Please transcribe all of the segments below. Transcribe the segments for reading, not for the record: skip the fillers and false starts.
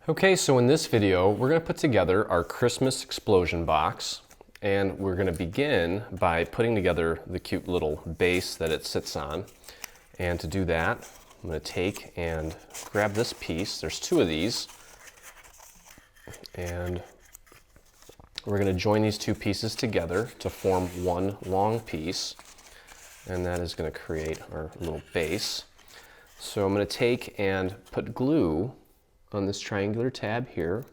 Okay, so in this video, we're going to put together our Christmas explosion box, and we're going to begin by putting together the cute little base that it sits on. And to do that, I'm going to take and grab this piece. There's two of these, and we're going to join these two pieces together to form one long piece, and that is going to create our little base. So I'm going to take and put glue on this triangular tab here,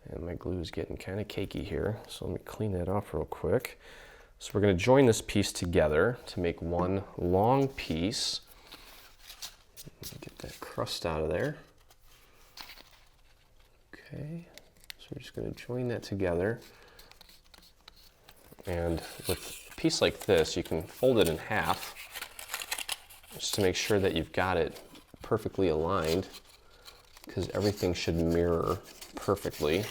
and my glue is getting kind of cakey here, so let me clean that off real quick. So we're going to join this piece together to make one long piece. Get that crust out of there. Okay, so we're just going to join that together, and with a piece like this you can fold it in half just to make sure that you've got it perfectly aligned, because everything should mirror perfectly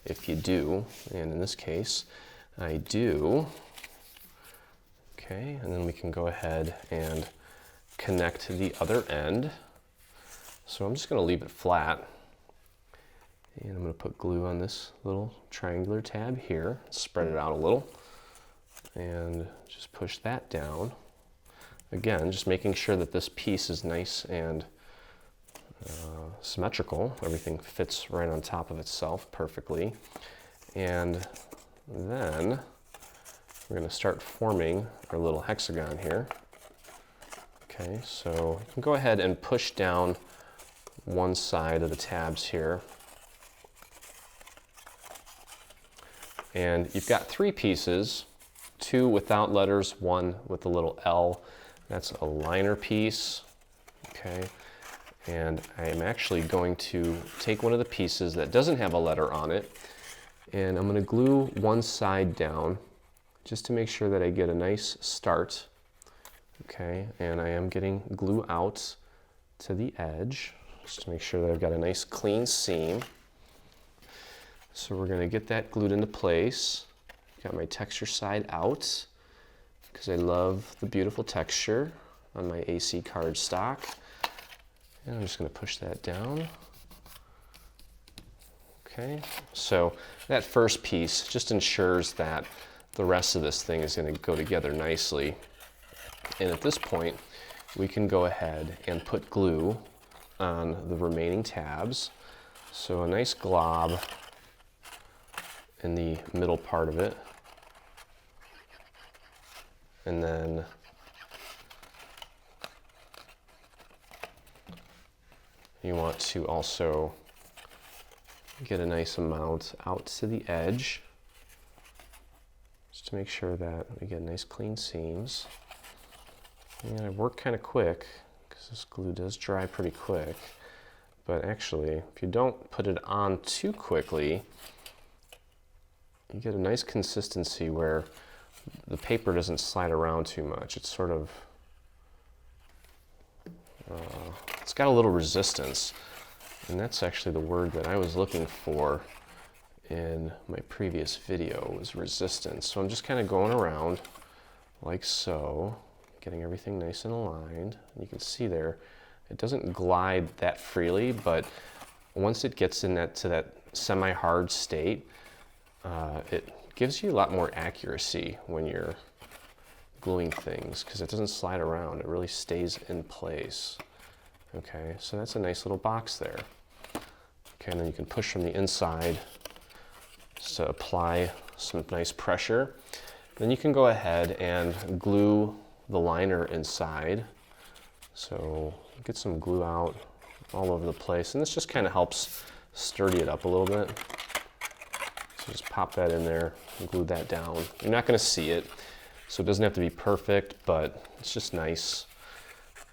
if you do, and in this case I do. Okay, and then we can go ahead and connect the other end. So I'm just going to leave it flat, and I'm going to put glue on this little triangular tab here, spread it out a little, and just push that down. Again, just making sure that this piece is nice and symmetrical. Everything fits right on top of itself perfectly. And then we're going to start forming our little hexagon here. Okay, so you can go ahead and push down one side of the tabs here. And you've got three pieces, two without letters, one with a little L. That's a liner piece. Okay. And I'm actually going to take one of the pieces that doesn't have a letter on it, and I'm going to glue one side down just to make sure that I get a nice start. Okay, and I am getting glue out to the edge just to make sure that I've got a nice clean seam. So we're going to get that glued into place. Got my texture side out because I love the beautiful texture on my AC cardstock. And I'm just going to push that down. Okay, so that first piece just ensures that the rest of this thing is going to go together nicely. And at this point, we can go ahead and put glue on the remaining tabs. So a nice glob in the middle part of it. And then you want to also get a nice amount out to the edge, just to make sure that we get nice clean seams. And I work kind of quick because this glue does dry pretty quick, but actually if you don't put it on too quickly, you get a nice consistency where the paper doesn't slide around too much. It's sort of it's got a little resistance, and that's actually the word that I was looking for in my previous video, was resistance. So I'm just kind of going around like so, getting everything nice and aligned. You can see there, it doesn't glide that freely, but once it gets in to that semi-hard state, it gives you a lot more accuracy when you're gluing things, because it doesn't slide around, it really stays in place. Okay, so that's a nice little box there. Okay, and then you can push from the inside just to apply some nice pressure. Then you can go ahead and glue the liner inside. So get some glue out all over the place, and this just kind of helps sturdy it up a little bit. So just pop that in there and glue that down. You're not going to see it, so it doesn't have to be perfect, but it's just nice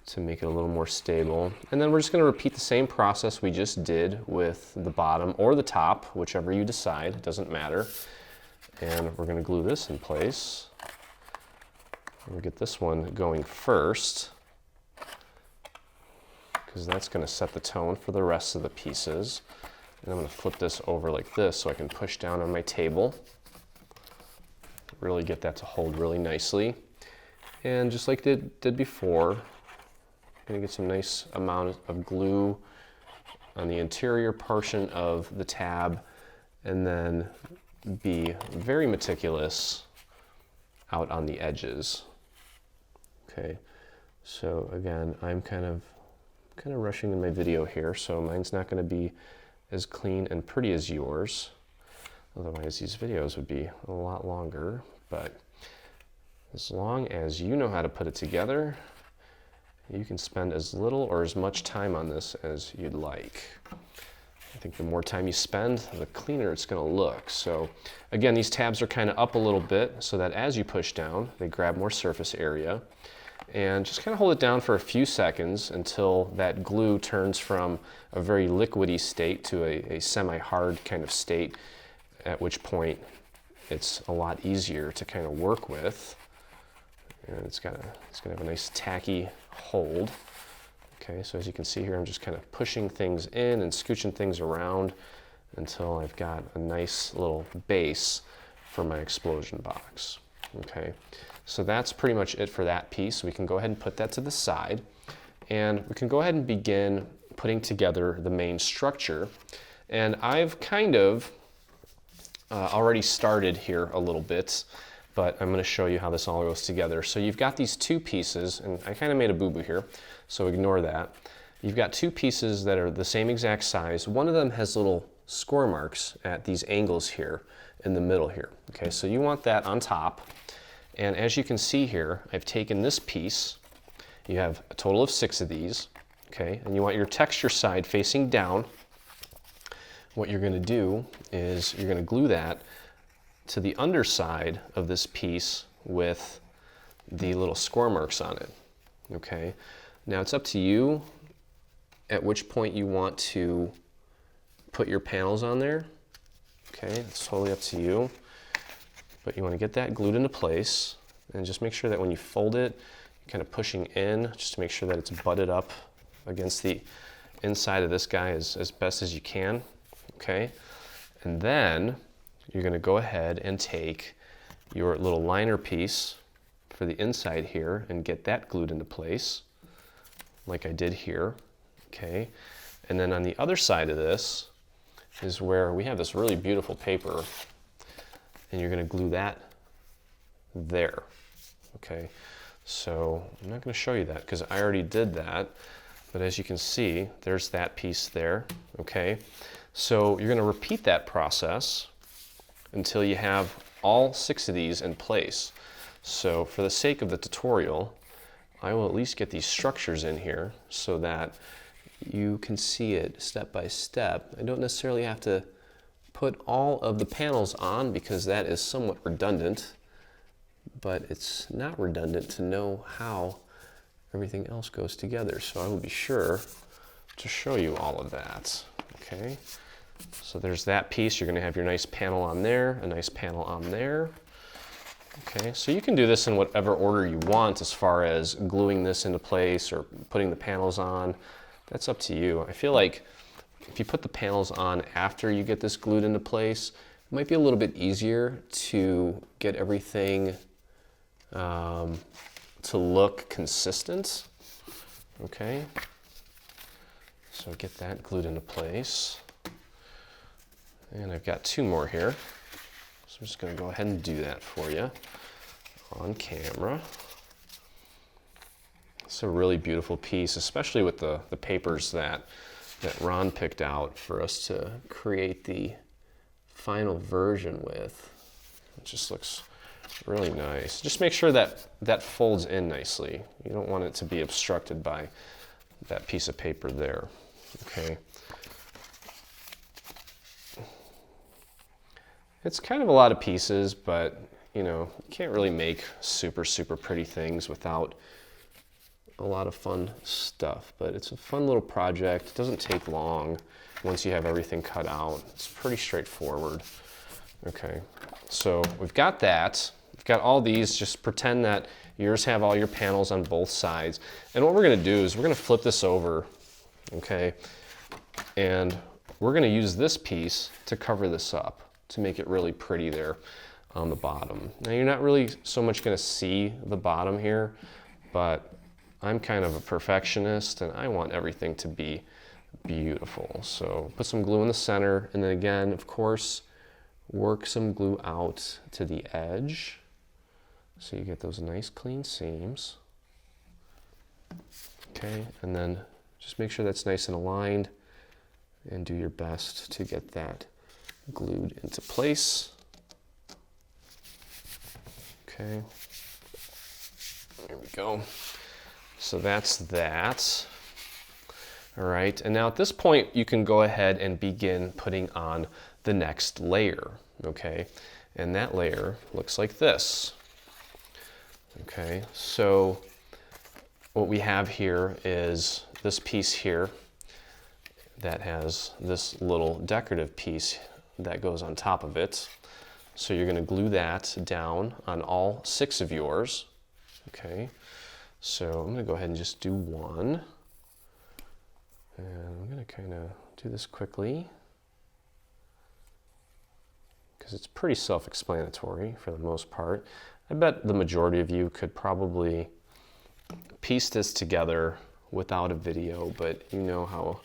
to make it a little more stable. And then we're just going to repeat the same process we just did with the bottom or the top, whichever you decide, it doesn't matter. And we're going to glue this in place. We'll get this one going first, because that's going to set the tone for the rest of the pieces. And I'm going to flip this over like this so I can push down on my table. Really get that to hold really nicely. And just like it did before, I'm going to get some nice amount of glue on the interior portion of the tab, and then be very meticulous out on the edges. Okay, so again, I'm kind of rushing in my video here, so mine's not going to be as clean and pretty as yours. Otherwise, these videos would be a lot longer, but as long as you know how to put it together, you can spend as little or as much time on this as you'd like. I think the more time you spend, the cleaner it's going to look. So again, these tabs are kind of up a little bit so that as you push down, they grab more surface area. And just kind of hold it down for a few seconds until that glue turns from a very liquidy state to a semi-hard kind of state, at which point it's a lot easier to kind of work with. And it's gonna have a nice tacky hold. Okay, so as you can see here, I'm just kind of pushing things in and scooching things around until I've got a nice little base for my explosion box. Okay, so that's pretty much it for that piece. We can go ahead and put that to the side, and we can go ahead and begin putting together the main structure. And I've kind of already started here a little bit, but I'm going to show you how this all goes together. So you've got these two pieces, and I kind of made a boo-boo here, so ignore that. You've got two pieces that are the same exact size. One of them has little score marks at these angles here in the middle here. Okay, so you want that on top. And as you can see here, I've taken this piece. You have a total of 6 of these. Okay, and you want your texture side facing down. What you're going to do is you're going to glue that to the underside of this piece with the little score marks on it. Okay, now it's up to you at which point you want to put your panels on there. Okay, it's totally up to you, but you want to get that glued into place, and just make sure that when you fold it, you're kind of pushing in just to make sure that it's butted up against the inside of this guy as best as you can. Okay, and then you're going to go ahead and take your little liner piece for the inside here and get that glued into place like I did here. Okay, and then on the other side of this is where we have this really beautiful paper, and you're going to glue that there. Okay, so I'm not going to show you that because I already did that, but as you can see, there's that piece there. Okay, so you're going to repeat that process until you have all 6 of these in place. So for the sake of the tutorial, I will at least get these structures in here so that you can see it step by step. I don't necessarily have to put all of the panels on because that is somewhat redundant, but it's not redundant to know how everything else goes together. So I will be sure to show you all of that. Okay, so there's that piece. You're going to have your nice panel on there, a nice panel on there. Okay, so you can do this in whatever order you want as far as gluing this into place or putting the panels on. That's up to you. I feel like if you put the panels on after you get this glued into place, it might be a little bit easier to get everything to look consistent. Okay, so get that glued into place. And I've got 2 more here. So I'm just going to go ahead and do that for you on camera. It's a really beautiful piece, especially with the papers that Ron picked out for us to create the final version with. It just looks really nice. Just make sure that that folds in nicely. You don't want it to be obstructed by that piece of paper there. Okay. It's kind of a lot of pieces, but you know, you can't really make super pretty things without a lot of fun stuff. But it's a fun little project. It doesn't take long once you have everything cut out. It's pretty straightforward. Okay, so we've got that. We've got all these. Just pretend that yours have all your panels on both sides. And what we're going to do is we're going to flip this over, okay? And we're going to use this piece to cover this up to make it really pretty there on the bottom. Now you're not really so much going to see the bottom here, but I'm kind of a perfectionist and I want everything to be Beautiful. So put some glue in the center, and then again, of course, work some glue out to the edge so you get those nice clean seams. Okay, and then just make sure that's nice and aligned and do your best to get that glued into place. Okay, there we go. So that's that. All right, and now at this point, you can go ahead and begin putting on the next layer, okay? And that layer looks like this. Okay, so what we have here is this piece here that has this little decorative piece that goes on top of it. So you're gonna glue that down on all 6 of yours, okay? So I'm gonna go ahead and just do one. And I'm gonna kind of do this quickly because it's pretty self-explanatory for the most part. I bet the majority of you could probably piece this together without a video, but you know how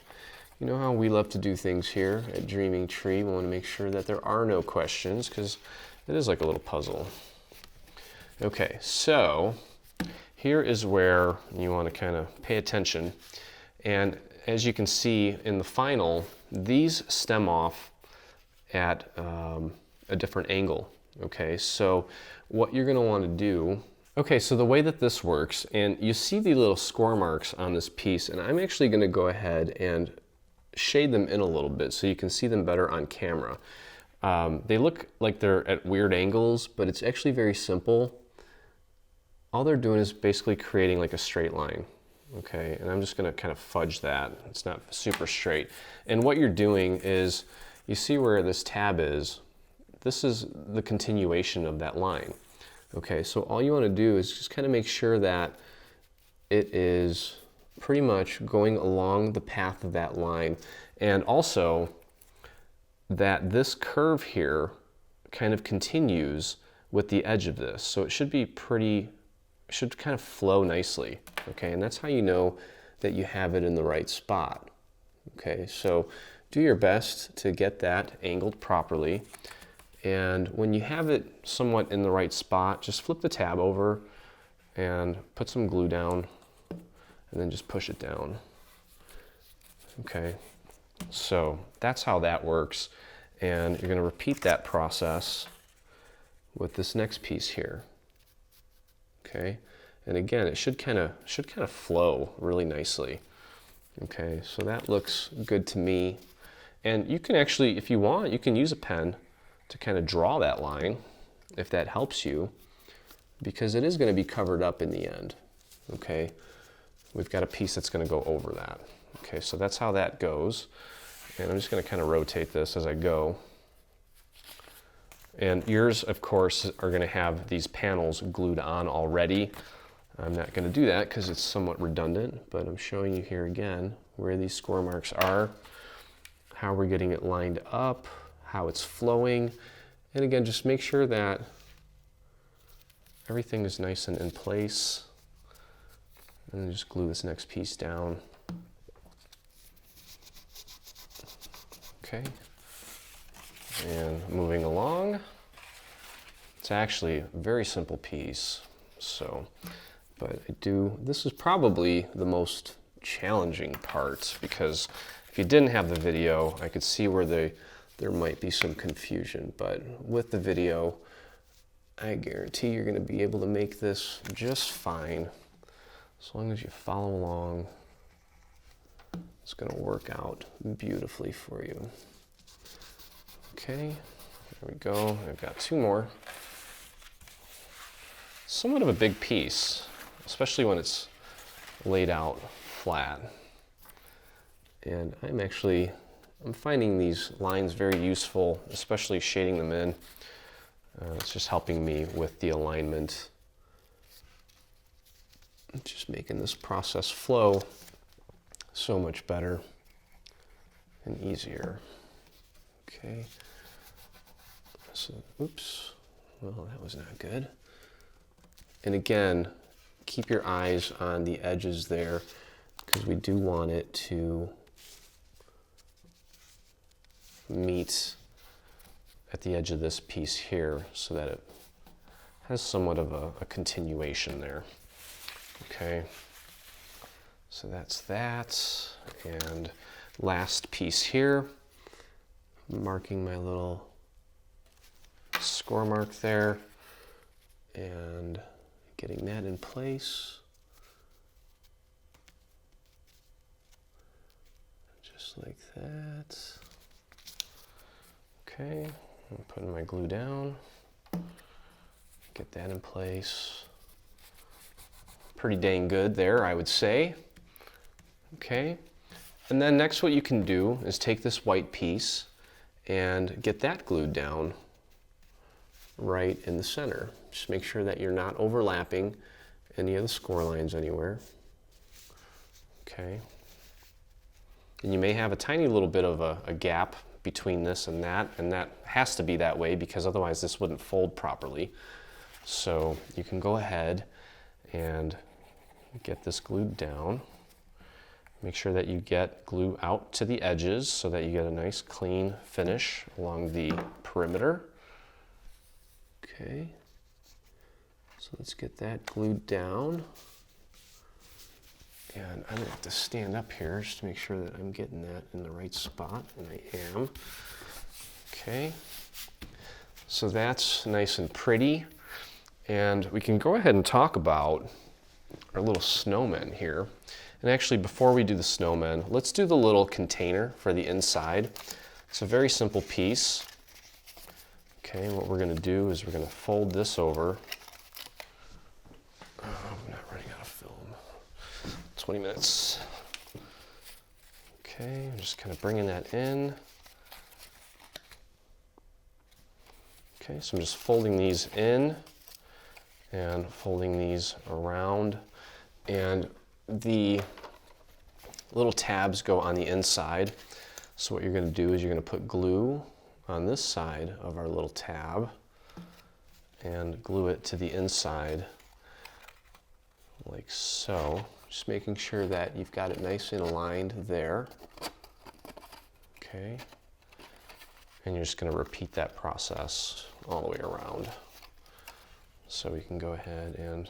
we love to do things here at Dreaming Tree. We want to make sure that there are no questions because it is like a little puzzle. Okay, so here is where you want to kind of pay attention. And as you can see in the final, these stem off at a different angle, okay? So what you're gonna wanna do, okay, so the way that this works, and you see the little score marks on this piece, and I'm actually gonna go ahead and shade them in a little bit so you can see them better on camera. They look like they're at weird angles, but it's actually very simple. All they're doing is basically creating like a straight line. Okay, and I'm just gonna kind of fudge that. It's not super straight. And what you're doing is, you see where this tab is, this is the continuation of that line. Okay, so all you wanna do is just kind of make sure that it is pretty much going along the path of that line. And also that this curve here kind of continues with the edge of this. So it should be should kind of flow nicely, okay? And that's how you know that you have it in the right spot, okay? So do your best to get that angled properly. And when you have it somewhat in the right spot, just flip the tab over and put some glue down and then just push it down, okay? So that's how that works. And you're gonna repeat that process with this next piece here. Okay, and again, it should kind of flow really nicely. Okay, so that looks good to me. And you can actually, if you want, you can use a pen to kind of draw that line, if that helps you, because it is going to be covered up in the end. Okay, we've got a piece that's going to go over that. Okay, so that's how that goes. And I'm just going to kind of rotate this as I go. And yours, of course, are going to have these panels glued on already. I'm not going to do that because it's somewhat redundant, but I'm showing you here again where these score marks are, how we're getting it lined up, how it's flowing. And again, just make sure that everything is nice and in place. And then just glue this next piece down. Okay. And moving along, it's actually a very simple piece. So, but this is probably the most challenging part, because if you didn't have the video, I could see where there might be some confusion, but with the video, I guarantee you're going to be able to make this just fine. As long as you follow along, it's going to work out beautifully for you. Okay, there we go. I've got 2 more. Somewhat of a big piece, especially when it's laid out flat. And I'm finding these lines very useful, especially shading them in. It's just helping me with the alignment. Just making this process flow so much better and easier. Okay. So, oops. Well, that was not good. And again, keep your eyes on the edges there, because we do want it to meet at the edge of this piece here so that it has somewhat of a continuation there. Okay, so that's that. And last piece here, marking my little score mark there and getting that in place. Just like that. Okay, I'm putting my glue down. Get that in place. Pretty dang good there, I would say. Okay, and then next what you can do is take this white piece and get that glued down right in the center. Just make sure that you're not overlapping any of the score lines anywhere. Okay. And you may have a tiny little bit of a gap between this and that has to be that way because otherwise this wouldn't fold properly. So you can go ahead and get this glued down. Make sure that you get glue out to the edges so that you get a nice clean finish along the perimeter. Okay, so let's get that glued down. And I'm gonna have to stand up here just to make sure that I'm getting that in the right spot, and I am. Okay, so that's nice and pretty. And we can go ahead and talk about our little snowmen here. And actually, before we do the snowmen, let's do the little container for the inside. It's a very simple piece. Okay, what we're gonna do is we're gonna fold this over. Oh, I'm not running out of film. 20 minutes. Okay, I'm just kind of bringing that in. Okay, so I'm just folding these in and folding these around. And the little tabs go on the inside. So what you're going to do is you're going to put glue on this side of our little tab and glue it to the inside like so. Just making sure that you've got it nice and aligned there. Okay. And you're just going to repeat that process all the way around. So we can go ahead and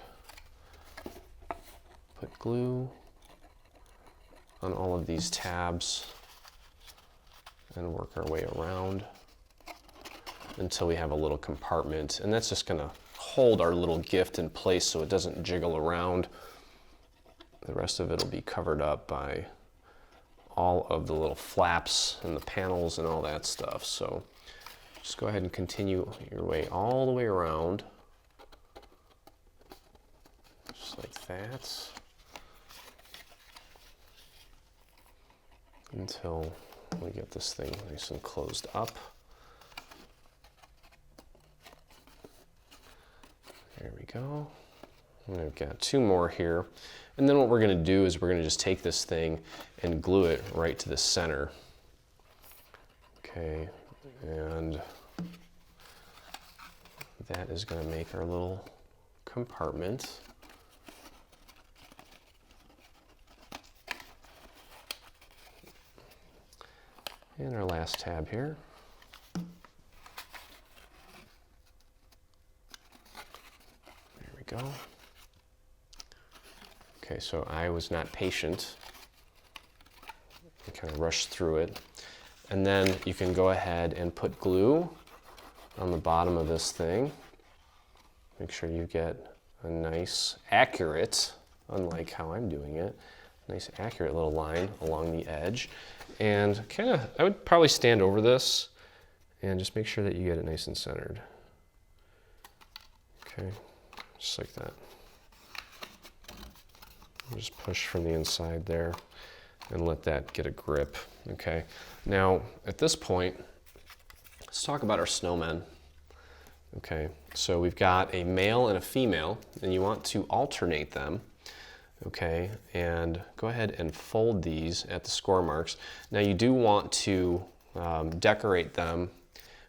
put glue on all of these tabs and work our way around until we have a little compartment. And that's just going to hold our little gift in place so it doesn't jiggle around. The rest of it will be covered up by all of the little flaps and the panels and all that stuff. So just go ahead and continue your way all the way around. Just like that. Until we get this thing nice and closed up. There we go. And I've got two more here. And then what we're going to do is we're going to just take this thing and glue it right to the center. Okay, and that is going to make our little compartment. And our last tab here. There we go. Okay, so I was not patient. I kind of rushed through it. And then you can go ahead and put glue on the bottom of this thing. Make sure you get a nice, accurate, unlike how I'm doing it, nice accurate little line along the edge. And kind of, I would probably stand over this and just make sure that you get it nice and centered. Okay, just like that. Just push from the inside there and let that get a grip. Okay, now at this point, let's talk about our snowmen. Okay, so we've got a male and a female, and you want to alternate them. Okay, and go ahead and fold these at the score marks. Now you do want to decorate them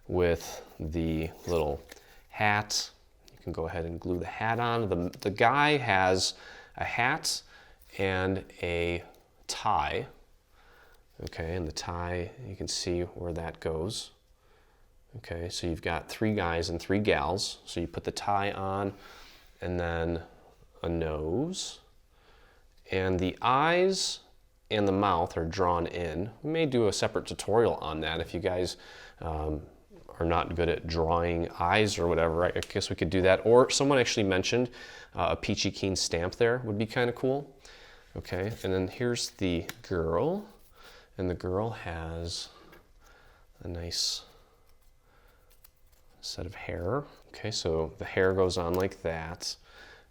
with the little hat. You can go ahead and glue the hat on. The guy has a hat and a tie. Okay, and the tie, you can see where that goes. Okay, so you've got 3 guys and 3 gals. So you put the tie on and then a nose. And the eyes and the mouth are drawn in. We may do a separate tutorial on that if you guys are not good at drawing eyes or whatever. I guess we could do that. Or someone actually mentioned a peachy keen stamp there would be kind of cool. Okay, and then here's the girl. And the girl has a nice set of hair. Okay, so the hair goes on like that.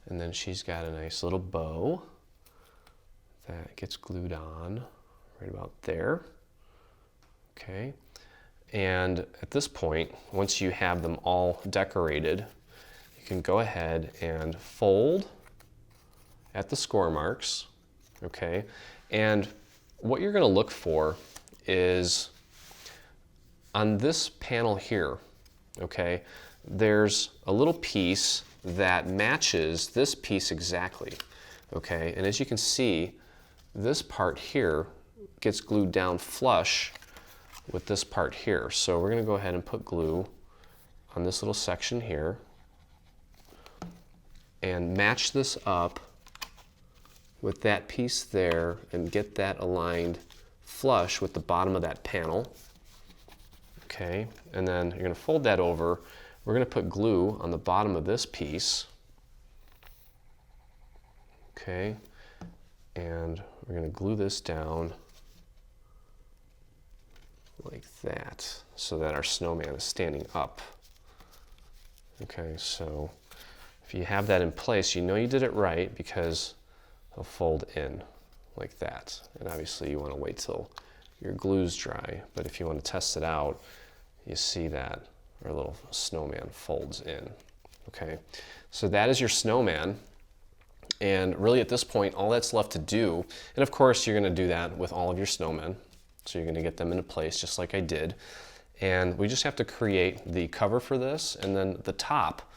And then she's got a nice little bow that gets glued on right about there. Okay. And at this point, once you have them all decorated, you can go ahead and fold at the score marks, okay? And what you're gonna look for is on this panel here, okay, there's a little piece that matches this piece exactly, okay? And as you can see, this part here gets glued down flush with this part here. So we're going to go ahead and put glue on this little section here and match this up with that piece there and get that aligned flush with the bottom of that panel. Okay, and then you're going to fold that over. We're going to put glue on the bottom of this piece. Okay, and we're going to glue this down like that, so that our snowman is standing up. Okay, so if you have that in place, you know you did it right because they'll fold in like that. And obviously you want to wait till your glue's dry, but if you want to test it out, you see that our little snowman folds in. Okay, so that is your snowman. And really at this point, all that's left to do, and of course you're going to do that with all of your snowmen. So you're going to get them into place just like I did. And we just have to create the cover for this and then the top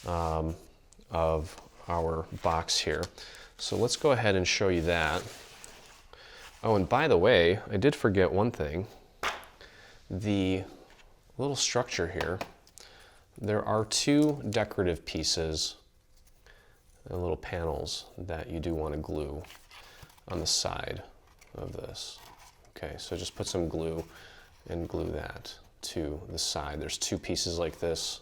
of our box here. So let's go ahead and show you that. Oh, and by the way, I did forget one thing. The little structure here, there are 2 decorative pieces, little panels that you do want to glue on the side of this. Okay, so just put some glue and glue that to the side. There's 2 pieces like this.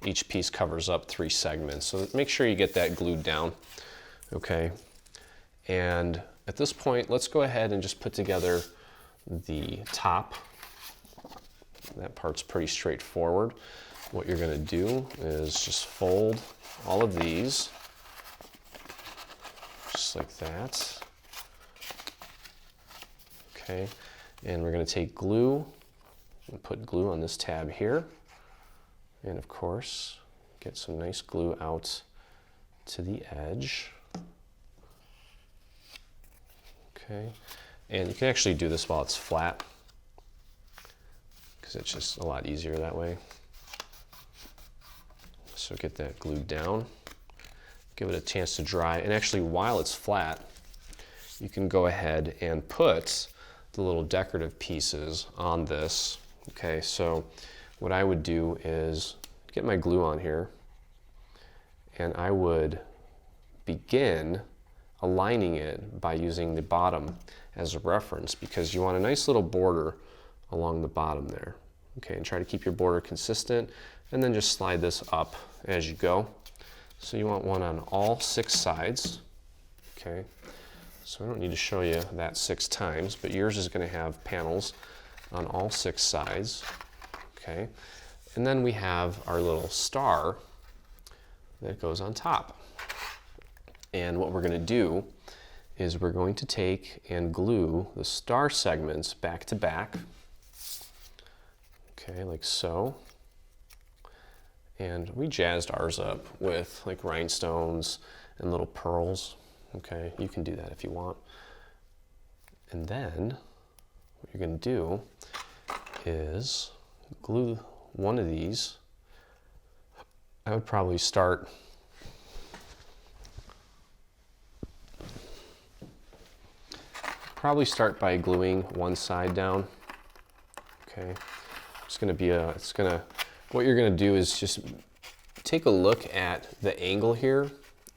Each piece covers up 3 segments. So make sure you get that glued down. Okay, and at this point, let's go ahead and just put together the top. That part's pretty straightforward. What you're going to do is just fold all of these, just like that. Okay, and we're going to take glue and put glue on this tab here. And of course, get some nice glue out to the edge. Okay, and you can actually do this while it's flat because it's just a lot easier that way. So get that glued down, give it a chance to dry, and actually while it's flat, you can go ahead and put the little decorative pieces on this. Okay, so what I would do is get my glue on here and I would begin aligning it by using the bottom as a reference because you want a nice little border along the bottom there. Okay, and try to keep your border consistent and then just slide this up as you go. So you want one on all 6 sides. Okay. So I don't need to show you that 6 times, but yours is going to have panels on all 6 sides. Okay, and then we have our little star that goes on top. And what we're going to do is we're going to take and glue the star segments back to back. Okay, like so. And we jazzed ours up with like rhinestones and little pearls. Okay, you can do that if you want. And then what you're going to do is glue one of these. I would probably start probably start by gluing one side down. Okay, what you're gonna do is just take a look at the angle here,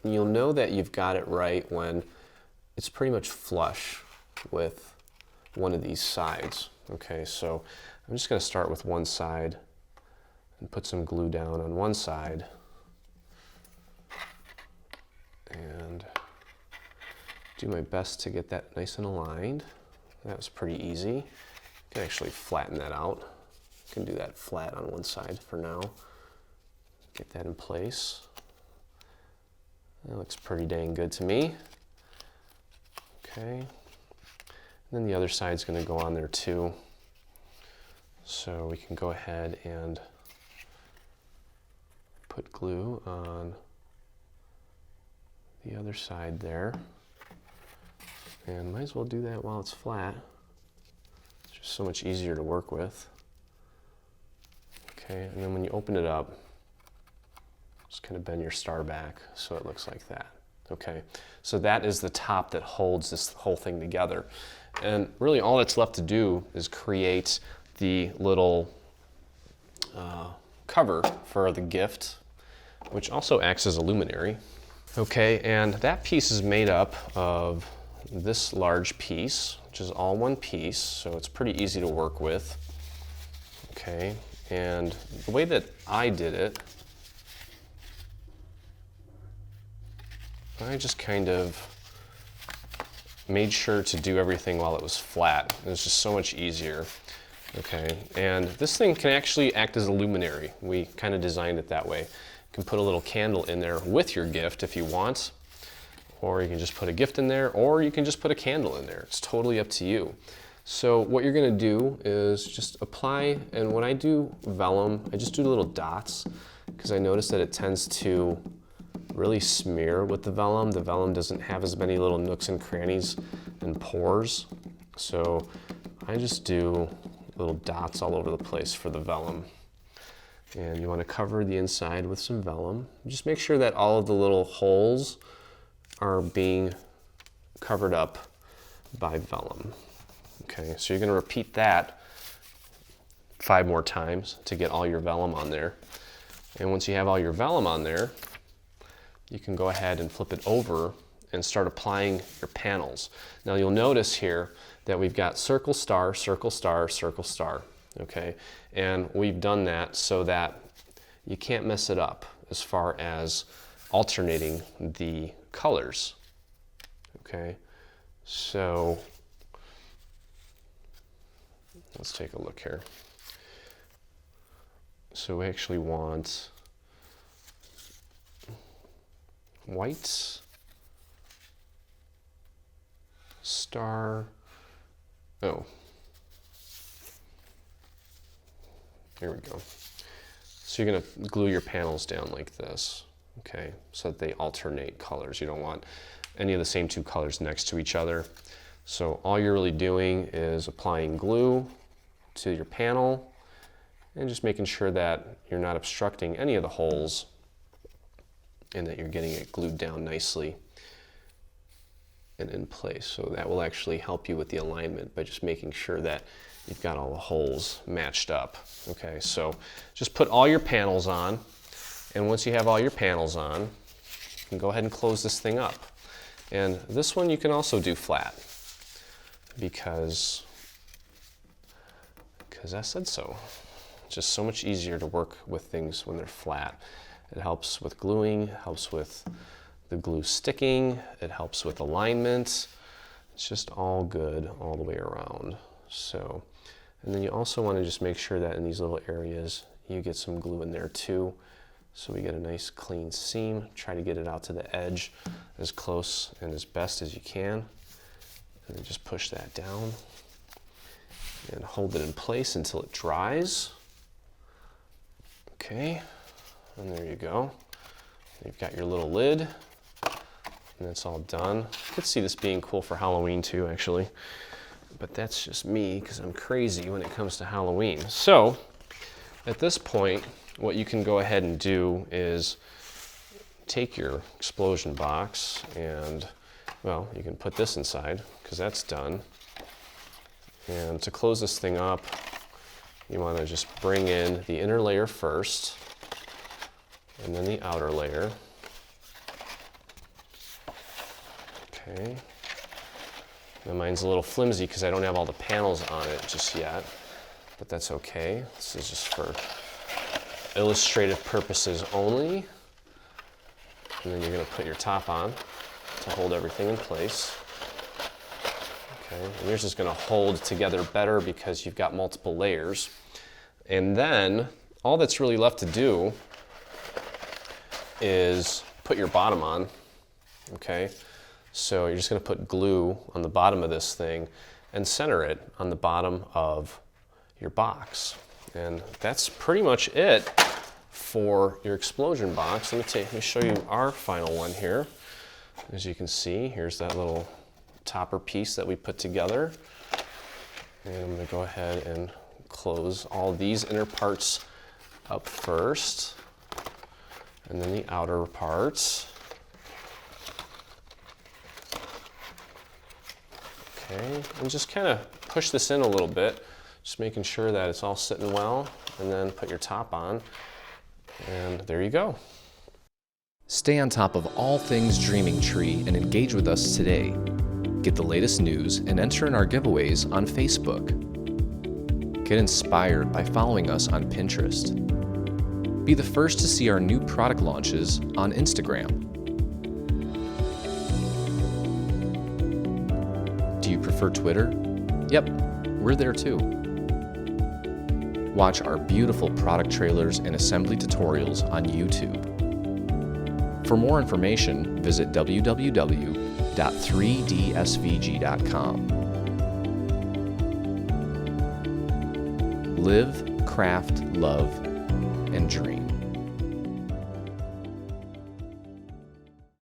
and you'll know that you've got it right when it's pretty much flush with one of these sides. Okay, so I'm just gonna start with one side and put some glue down on one side. And do my best to get that nice and aligned. That was pretty easy. You can actually flatten that out. You can do that flat on one side for now. Get that in place. That looks pretty dang good to me. Okay. And then the other side's going to go on there too. So we can go ahead and put glue on the other side there. And might as well do that while it's flat. It's just so much easier to work with. Okay, and then when you open it up, just kind of bend your star back so it looks like that. Okay, so that is the top that holds this whole thing together. And really all that's left to do is create the little cover for the gift, which also acts as a luminary. Okay, and that piece is made up of this large piece, which is all one piece, so it's pretty easy to work with. Okay, and the way that I did it, I just kind of made sure to do everything while it was flat. It was just so much easier. Okay, and this thing can actually act as a luminary. We kind of designed it that way. You can put a little candle in there with your gift if you want, or you can just put a gift in there, or you can just put a candle in there. It's totally up to you. So what you're gonna do is just apply, and when I do vellum, I just do little dots, because I notice that it tends to really smear with the vellum. The vellum doesn't have as many little nooks and crannies and pores. So I just do little dots all over the place for the vellum. And you want to cover the inside with some vellum. Just make sure that all of the little holes are being covered up by vellum. Okay, so you're going to repeat that 5 more times to get all your vellum on there. And once you have all your vellum on there, you can go ahead and flip it over and start applying your panels. Now you'll notice here that we've got circle, star, circle, star, circle, star. Okay, and we've done that so that you can't mess it up as far as alternating the colors. Okay, so let's take a look here. So we actually want white, star, oh, here we go. So you're going to glue your panels down like this, okay, so that they alternate colors. You don't want any of the same 2 colors next to each other. So all you're really doing is applying glue to your panel and just making sure that you're not obstructing any of the holes and that you're getting it glued down nicely and in place. So that will actually help you with the alignment by just making sure that you've got all the holes matched up. Okay, so just put all your panels on, and once you have all your panels on, you can go ahead and close this thing up. And this one you can also do flat because I said so. It's just so much easier to work with things when they're flat. It helps with gluing, helps with the glue sticking, it helps with alignment. It's just all good all the way around. So, and then you also want to just make sure that in these little areas you get some glue in there too, so we get a nice clean seam. Try to get it out to the edge as close and as best as you can, and then just push that down and hold it in place until it dries. Okay, and there you go. You've got your little lid, and it's all done. I could see this being cool for Halloween too, actually. But that's just me, because I'm crazy when it comes to Halloween. So, at this point, what you can go ahead and do is take your explosion box and Well, you can put this inside because that's done. And to close this thing up, you want to just bring in the inner layer first, and then the outer layer. Okay. Now mine's a little flimsy because I don't have all the panels on it just yet, but that's okay. This is just for illustrative purposes only. And then you're going to put your top on to hold everything in place. Okay, and yours is going to hold together better because you've got multiple layers. And then all that's really left to do is put your bottom on. Okay, so you're just going to put glue on the bottom of this thing and center it on the bottom of your box. And that's pretty much it for your explosion box. Let me show you our final one here. As you can see, here's that little topper piece that we put together. And I'm going to go ahead and close all these inner parts up first, and then the outer parts. Okay, and just kind of push this in a little bit, just making sure that it's all sitting well, and then put your top on, and there you go. Stay on top of all things Dreaming Tree and engage with us today. Get the latest news and enter in our giveaways on Facebook. Get inspired by following us on Pinterest. Be the first to see our new product launches on Instagram. Do you prefer Twitter? Yep, we're there too. Watch our beautiful product trailers and assembly tutorials on YouTube. For more information, visit www.3dsvg.com. Live, craft, love, and dream.